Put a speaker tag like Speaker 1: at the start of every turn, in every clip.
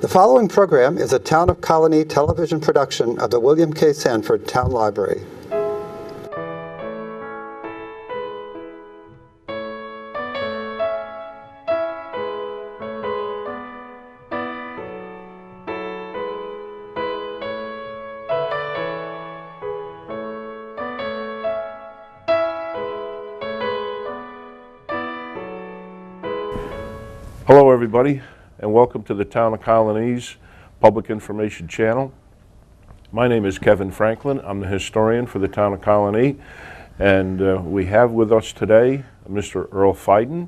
Speaker 1: The following program is a Town of Colonie television production of the William K. Sanford Town Library.
Speaker 2: Hello everybody, and welcome to the Town of Colonie's Public Information Channel. My name is Kevin Franklin. I'm the historian for the Town of Colonie, and we have with us today Mr. Earl Feiden,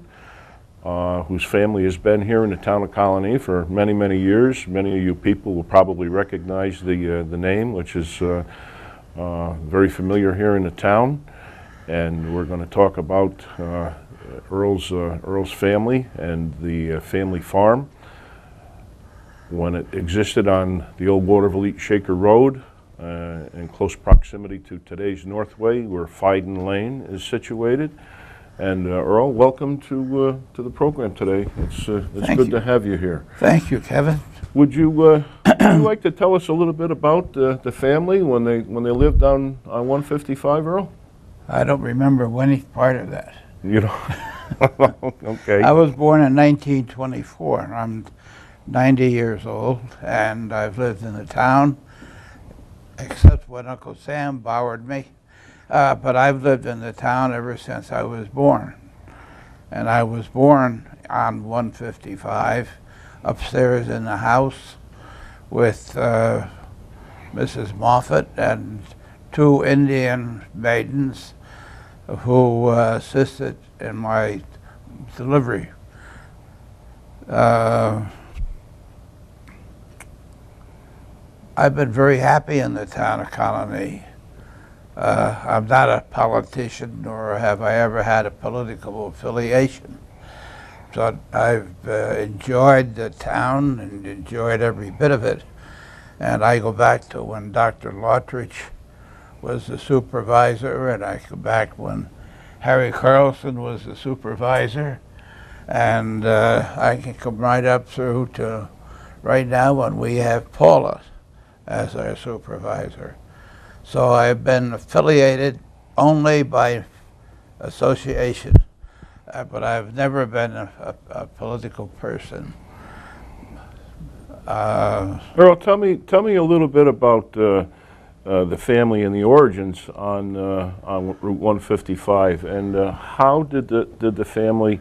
Speaker 2: whose family has been here in the Town of Colonie for many, many years. Many of you people will probably recognize the name, which is very familiar here in the town, and we're going to talk about Earl's family and the family farm when it existed on the old Waterville Shaker Road in close proximity to today's Northway, where Feiden Lane is situated. And Earl, welcome to the program today. It's good to have you here.
Speaker 3: Thank you, Kevin.
Speaker 2: Would you like to tell us a little bit about the family when they lived on 155, Earl?
Speaker 3: I don't remember any part of that.
Speaker 2: You know, okay.
Speaker 3: I was born in 1924. I'm 90 years old, and I've lived in the town, except when Uncle Sam borrowed me. But I've lived in the town ever since I was born. And I was born on 155, upstairs in the house with Mrs. Moffett and two Indian maidens who assisted in my delivery. I've been very happy in the town of Colonie. I'm not a politician, nor have I ever had a political affiliation. So I've enjoyed the town and enjoyed every bit of it. And I go back to when Dr. Lottridge was the supervisor, and I go back when Harry Carlson was the supervisor, and I can come right up through to right now when we have Paula as our supervisor. So I've been affiliated only by association, but I've never been a political person.
Speaker 2: Earl, tell me a little bit about the family and the origins on Route 155, and how did the family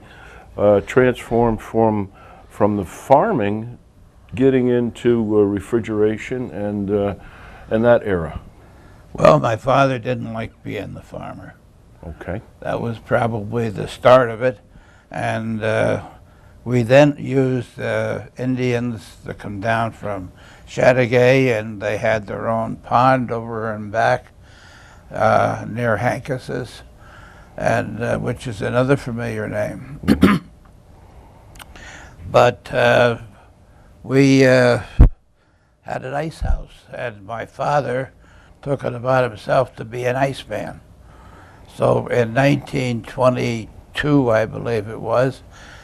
Speaker 2: transform from the farming, getting into refrigeration and that era?
Speaker 3: Well, my father didn't like being the farmer.
Speaker 2: Okay.
Speaker 3: That was probably the start of it, and we then used Indians to come down from Chateauguay, and they had their own pond over and back near Hankas's, and which is another familiar name. But we had an ice house, and my father took it upon himself to be an iceman. So in 1922, I believe it was,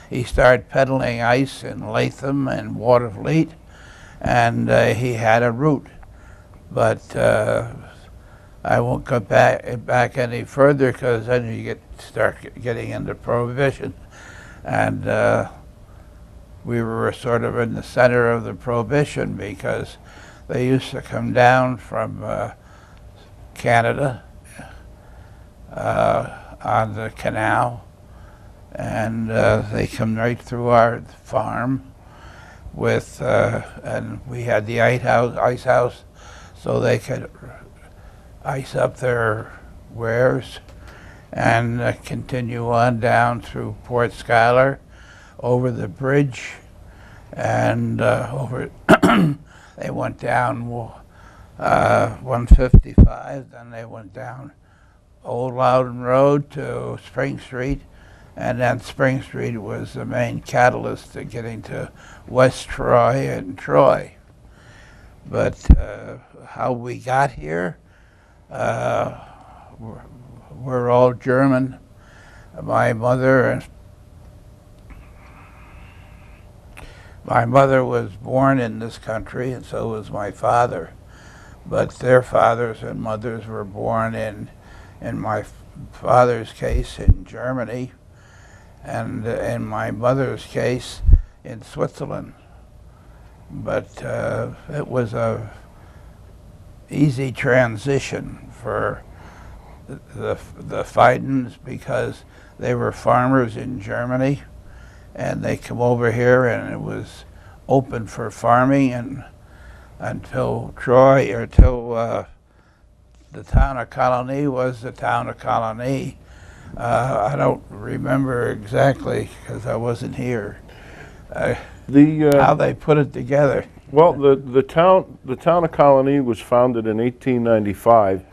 Speaker 3: he started peddling ice in Latham and Waterville, and he had a route. But I won't go back any further, because then you start getting into Prohibition. And we were sort of in the center of the Prohibition, because they used to come down from Canada on the canal, and they come right through our farm with, and we had the ice house, so they could ice up their wares and continue on down through Port Schuyler, over the bridge, and over. They went down 155, then they went down Old Loudon Road to Spring Street, and then Spring Street was the main catalyst to getting to West Troy and Troy. But how we got here, we're all German. My mother My mother was born in this country, and so was my father. But their fathers and mothers were born in my father's case, in Germany, and in my mother's case, in Switzerland. But it was a easy transition for the Feidens because they were farmers in Germany, and they come over here, and it was open for farming, and until the town of Colonie was the town of Colonie. I don't remember exactly because I wasn't here. How they put it together.
Speaker 2: Well, the town of Colonie was founded in 1895,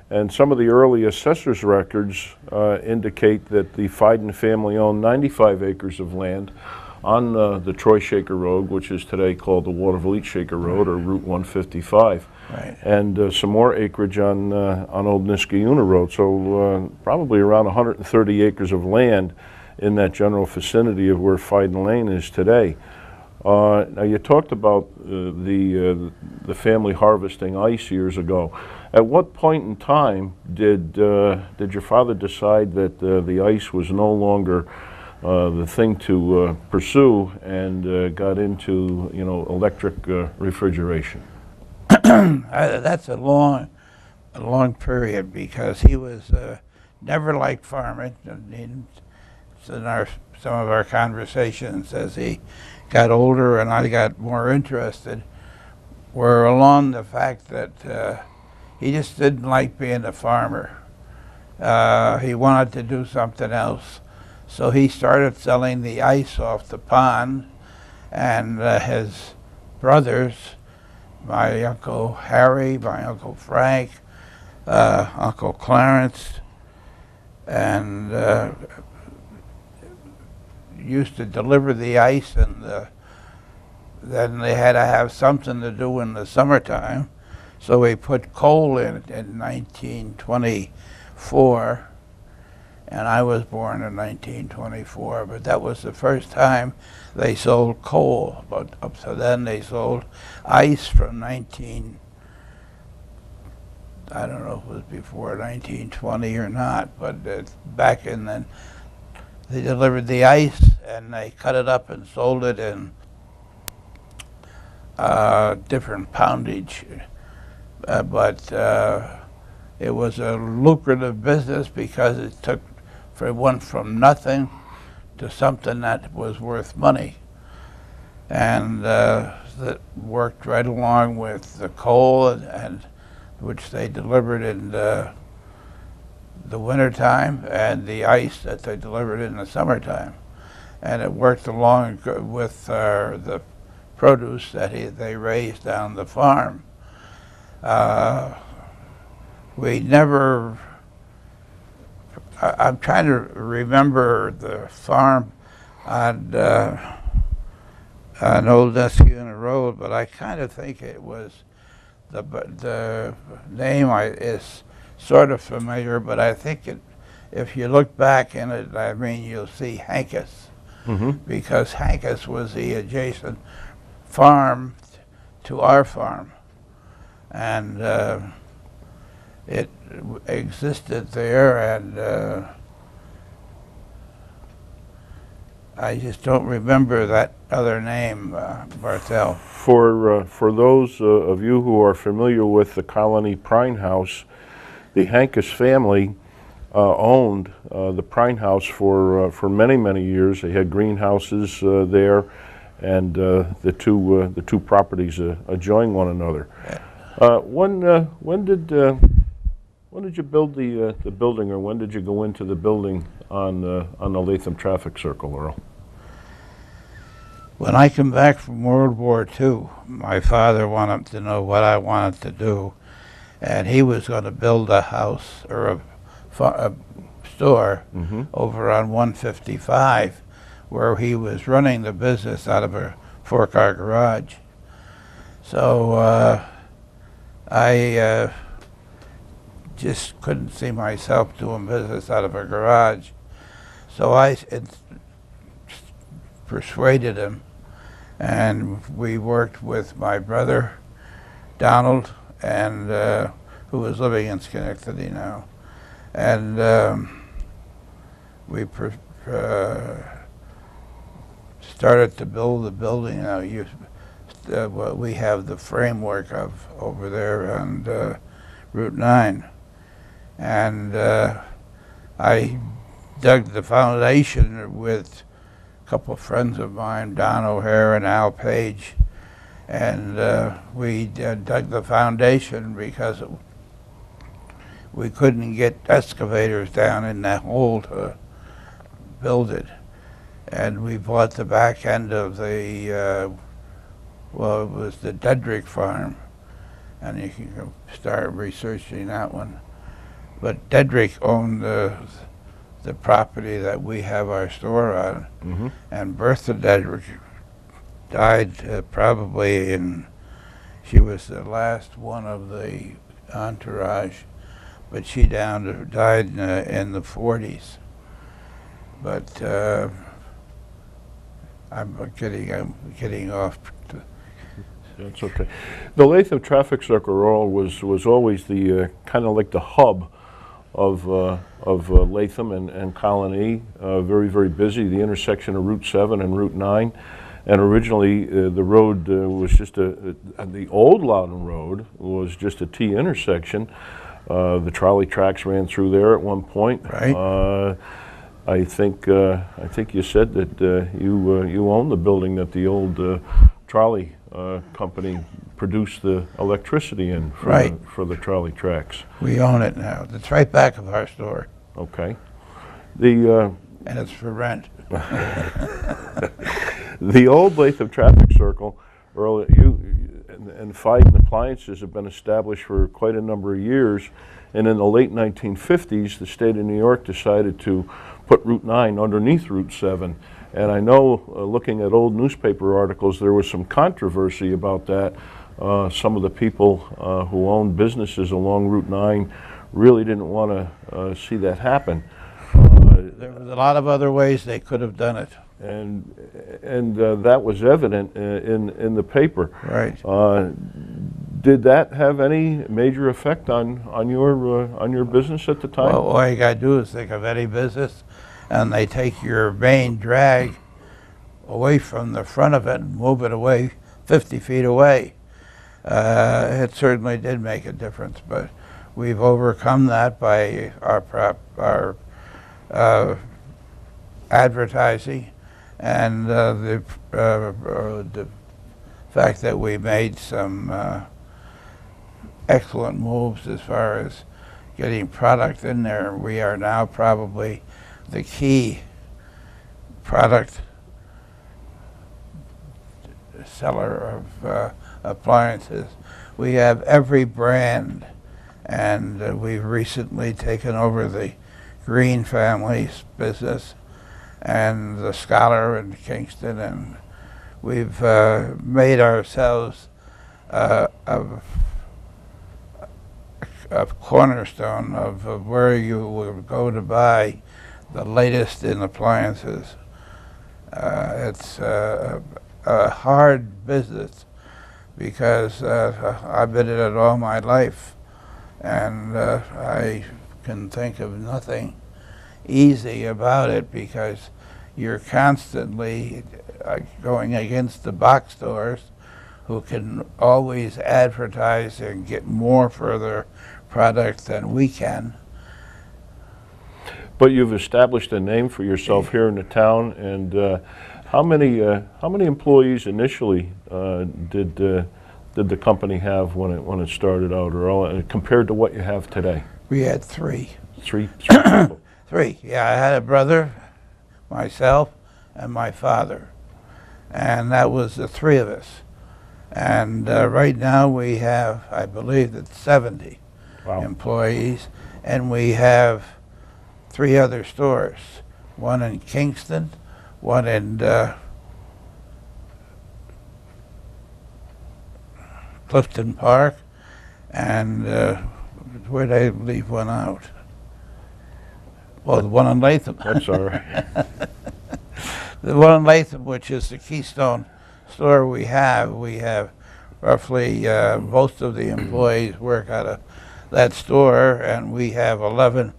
Speaker 2: and some of the early assessors' records indicate that the Feiden family owned 95 acres of land on the Troy Shaker Road, which is today called the Waterville Shaker Road, or Route 155.
Speaker 3: Right.
Speaker 2: And some more acreage on Old Niskayuna Road, so probably around 130 acres of land in that general vicinity of where Feiden Lane is today. Now you talked about the family harvesting ice years ago. At what point in time did your father decide that the ice was no longer the thing to pursue and got into electric refrigeration?
Speaker 3: That's a long period because he was never liked farming. And in some of our conversations, as he got older and I got more interested, were along the fact that he just didn't like being a farmer. He wanted to do something else, so he started selling the ice off the pond, and his brothers, my Uncle Harry, my Uncle Frank, Uncle Clarence, and used to deliver the ice, and then they had to have something to do in the summertime, so we put coal in it in 1924, and I was born in 1924, but that was the first time they sold coal. But up to then they sold ice from I don't know if it was before 1920 or not, but back in then they delivered the ice and they cut it up and sold it in different poundage. But it was a lucrative business because it went from nothing to something that was worth money. And that worked right along with the coal, and which they delivered in the wintertime, and the ice that they delivered in the summertime. And it worked along with the produce that they raised down the farm. We never, I'm trying to remember the farm on Old Niskayuna Road, but I kind of think it was, the name is sort of familiar, but I think if you look back in it, I mean, you'll see Hankus, because Hankus was the adjacent farm to our farm. And it existed there, and I just don't remember that other name, Barthel.
Speaker 2: For those of you who are familiar with the Colonie Prine House, the Hankus family owned the Prine House for many, many years. They had greenhouses there, and the two properties adjoin one another. When did you build the building, or when did you go into the building on the Latham Traffic Circle, Earl?
Speaker 3: When I come back from World War II, my father wanted to know what I wanted to do, and he was going to build a house or a store over on 155, where he was running the business out of a four-car garage. So I just couldn't see myself doing business out of a garage. So I persuaded him, And we worked with my brother, Donald, and who was living in Schenectady now. And we started to build the building. Now what we have the framework of over there on Route 9. And I dug the foundation with a couple of friends of mine, Don O'Hare and Al Page. And we dug the foundation because we couldn't get excavators down in that hole to build it. And we bought the back end of the, well, it was the Dedrick farm. And you can go start researching that one. But Dedrick owned the property that we have our store on.
Speaker 2: Mm-hmm.
Speaker 3: And Bertha Dedrick died probably in, she was the last one of the entourage, but she died in the 40s. But I'm getting off.
Speaker 2: That's okay. The Latham Traffic Circle, Earl, was always the kind of like the hub of Latham and Colonie. Very, very busy. The intersection of Route 7 and Route 9. And originally, the road was just the old Loudon Road was just a T intersection. The trolley tracks ran through there at one point.
Speaker 3: Right.
Speaker 2: I think you said that you own the building that the old trolley company produced the electricity in for the trolley tracks.
Speaker 3: We own it now. It's right back of our store.
Speaker 2: Okay.
Speaker 3: And it's for rent.
Speaker 2: The old Latham Traffic Circle, Earl, you and Feiden Appliances have been established for quite a number of years, and in the late 1950s, the state of New York decided to put Route 9 underneath Route 7. And I know, looking at old newspaper articles, there was some controversy about that. Some of the people who owned businesses along Route 9 really didn't want to see that happen.
Speaker 3: There was a lot of other ways they could have done it.
Speaker 2: And that was evident in the paper.
Speaker 3: Right.
Speaker 2: Did that have any major effect on your business at the time?
Speaker 3: Well, all you got to do is think of any business, and they take your main drag away from the front of it and move it away 50 feet away. It certainly did make a difference, but we've overcome that by our advertising and the fact that we made some excellent moves as far as getting product in there. We are now probably the key product seller of appliances. We have every brand, and we've recently taken over the Green family's business and the Scholar in Kingston, and we've made ourselves a cornerstone of where you will go to buy the latest in appliances. It's a hard business because I've been in it all my life, and I can think of nothing easy about it because you're constantly going against the box stores who can always advertise and get more for their product than we can.
Speaker 2: But you've established a name for yourself here in the town, and how many employees initially did the company have when it started out, Earl, compared to what you have today?
Speaker 3: We had three.
Speaker 2: Three people.
Speaker 3: Three. Yeah, I had a brother, myself, and my father, and that was the three of us. And right now we have, I believe, it's 70 employees, and we have 3 other stores. One in Kingston, one in Clifton Park, and where'd I leave one out? Well, the one in Latham.
Speaker 2: That's all right.
Speaker 3: The one in Latham, which is the Keystone store we have roughly most of the employees work out of that store, and we have 11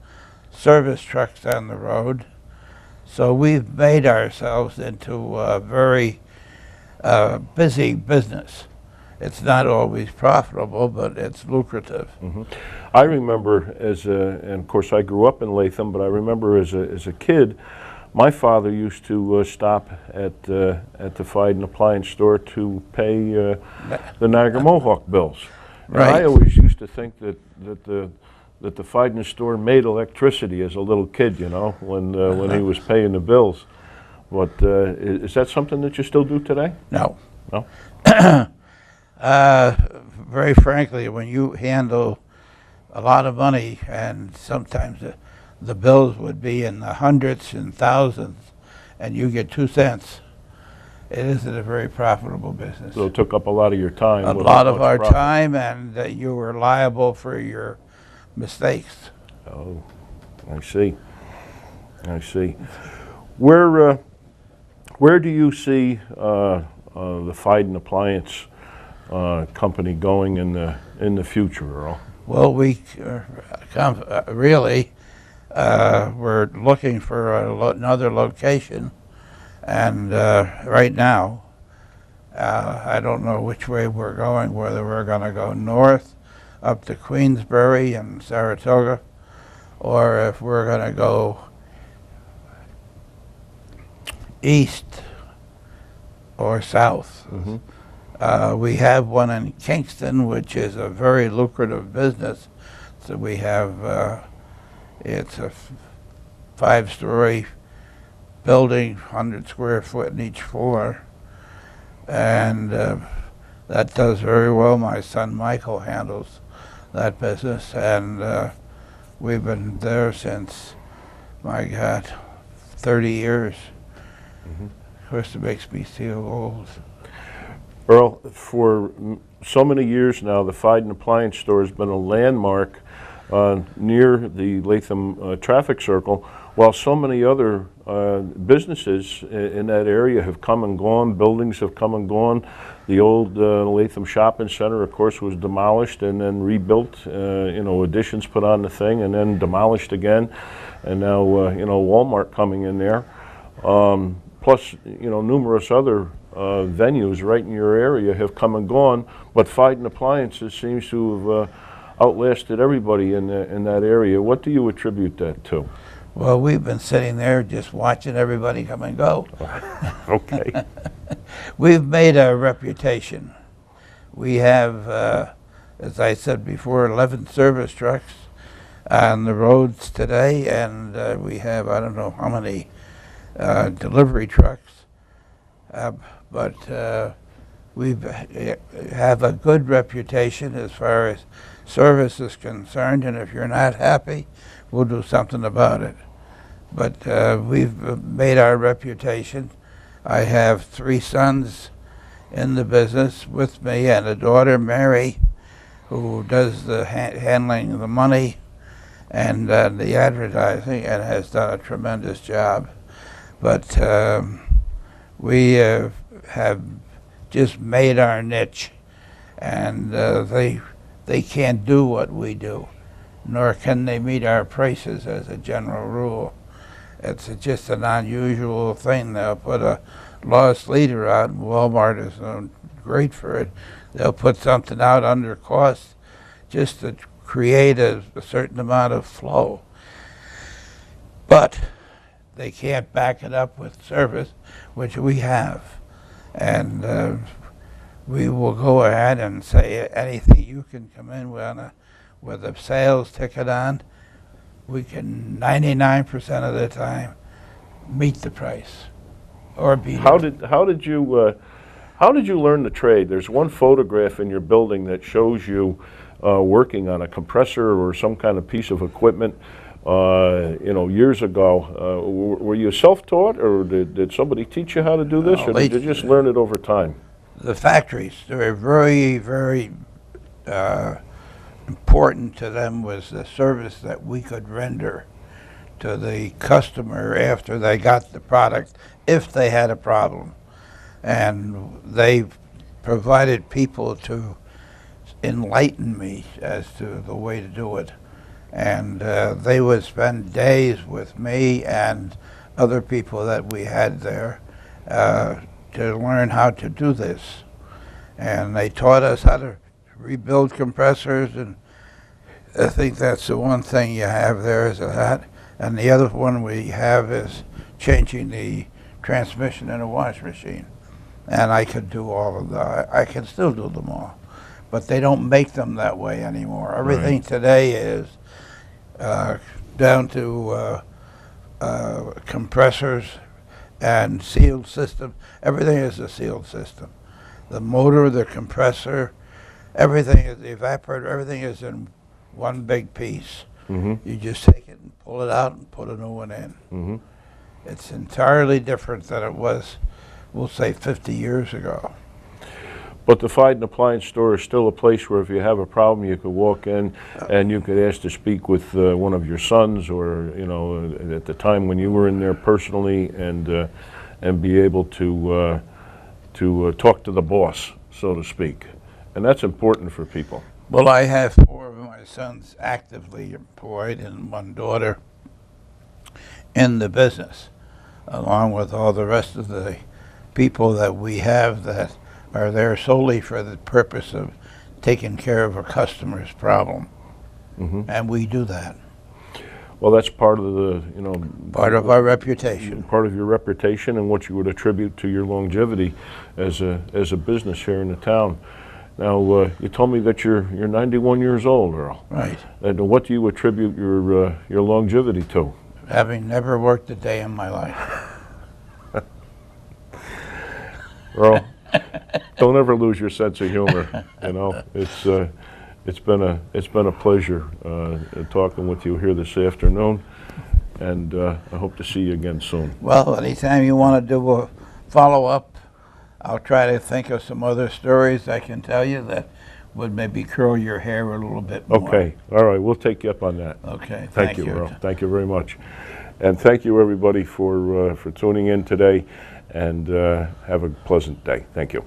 Speaker 3: service trucks on the road. So we've made ourselves into a very busy business. It's not always profitable, but it's lucrative.
Speaker 2: I remember and of course I grew up in Latham, but I remember as a kid, my father used to stop at the Feiden appliance store to pay the Niagara Mohawk bills. And
Speaker 3: Right.
Speaker 2: I always used to think that the Feiden store made electricity as a little kid, you know, when he was paying the bills. But is that something that you still do today?
Speaker 3: No.
Speaker 2: No?
Speaker 3: Very frankly, when you handle a lot of money, and sometimes the bills would be in the hundreds and thousands, and you get 2 cents, it isn't a very profitable business.
Speaker 2: So it took up a lot of your time.
Speaker 3: A
Speaker 2: without
Speaker 3: lot of
Speaker 2: much
Speaker 3: our
Speaker 2: profit.
Speaker 3: time, and you were liable for your mistakes.
Speaker 2: Oh, I see. I see. Where do you see the Feiden appliance company going in the future, Earl?
Speaker 3: Well, we really we're looking for another location, and right now I don't know which way we're going. Whether we're going to go north up to Queensbury and Saratoga, or if we're going to go east or south. We have one in Kingston, which is a very lucrative business. So we have, it's a 5-story building, 100 square foot in each floor. And that does very well. My son Michael handles that business, and we've been there since, my God, 30 years. Of course, it makes me feel old.
Speaker 2: Earl, for so many years now, the Feiden appliance store has been a landmark near the Latham traffic circle, while so many other businesses in that area have come and gone, buildings have come and gone. The old Latham Shopping Center, of course, was demolished and then rebuilt, additions put on the thing and then demolished again. And now, Walmart coming in there. Plus, numerous other venues right in your area have come and gone, but Feiden Appliances seems to have outlasted everybody in that area. What do you attribute that to?
Speaker 3: Well, we've been sitting there just watching everybody come and go.
Speaker 2: Okay.
Speaker 3: We've made a reputation. We have, as I said before, 11 service trucks on the roads today, and we have, I don't know how many delivery trucks, but we have a good reputation as far as service is concerned, and if you're not happy, we'll do something about it. But we've made our reputation. I have 3 sons in the business with me, and a daughter, Mary, who does the handling of the money and the advertising, and has done a tremendous job. But we have just made our niche, and they can't do what we do, nor can they meet our prices as a general rule. It's just an unusual thing. They'll put a loss leader out, and Walmart is great for it. They'll put something out under cost just to create a certain amount of flow. But they can't back it up with service, which we have. And we will go ahead and say anything you can come in with a sales ticket on, we can 99% of the time meet the price or beat it.
Speaker 2: How did you learn the trade? There's one photograph in your building that shows you working on a compressor or some kind of piece of equipment. Years ago. Were you self-taught, or did somebody teach you how to do this, or did you just learn it over time?
Speaker 3: The factories, they were very, very important to them was the service that we could render to the customer after they got the product, if they had a problem. and they provided people to enlighten me as to the way to do it. And they would spend days with me and other people that we had there to learn how to do this. And they taught us how to rebuild compressors, and I think that's the one thing you have there is that. And the other one we have is changing the transmission in a wash machine. And I could do all of that. I can still do them all. But they don't make them that way anymore. Everything today is down to compressors and sealed system. Everything is a sealed system. The motor, the compressor, everything is the evaporator, everything is in one big piece. You just take it and pull it out and put a new one in. It's entirely different than it was, we'll say, 50 years ago.
Speaker 2: But the Feiden Appliance Store is still a place where if you have a problem, you could walk in and you could ask to speak with one of your sons, or, you know, at the time when you were in there personally, and be able to talk to the boss, so to speak. And that's important for people.
Speaker 3: Well, I have 4 of my sons actively employed and 1 daughter in the business, along with all the rest of the people that we have that are there solely for the purpose of taking care of a customer's problem. And we do that.
Speaker 2: Well, that's part of the, you know,
Speaker 3: Part of our reputation.
Speaker 2: part of your reputation and what you would attribute to your longevity as a business here in the town. Now, you told me that you're 91 years old, Earl.
Speaker 3: Right.
Speaker 2: And what do you attribute your longevity to?
Speaker 3: Having never worked a day in my life.
Speaker 2: Earl, don't ever lose your sense of humor. You know, it's been a pleasure talking with you here this afternoon, and I hope to see you again soon.
Speaker 3: Well, anytime you want to do a follow-up, I'll try to think of some other stories I can tell you that would maybe curl your hair a little bit more.
Speaker 2: Okay, all right, we'll take you up on that.
Speaker 3: Okay,
Speaker 2: Thank you, Earl. Thank you very much. And thank you, everybody, for tuning in today, and have a pleasant day. Thank you.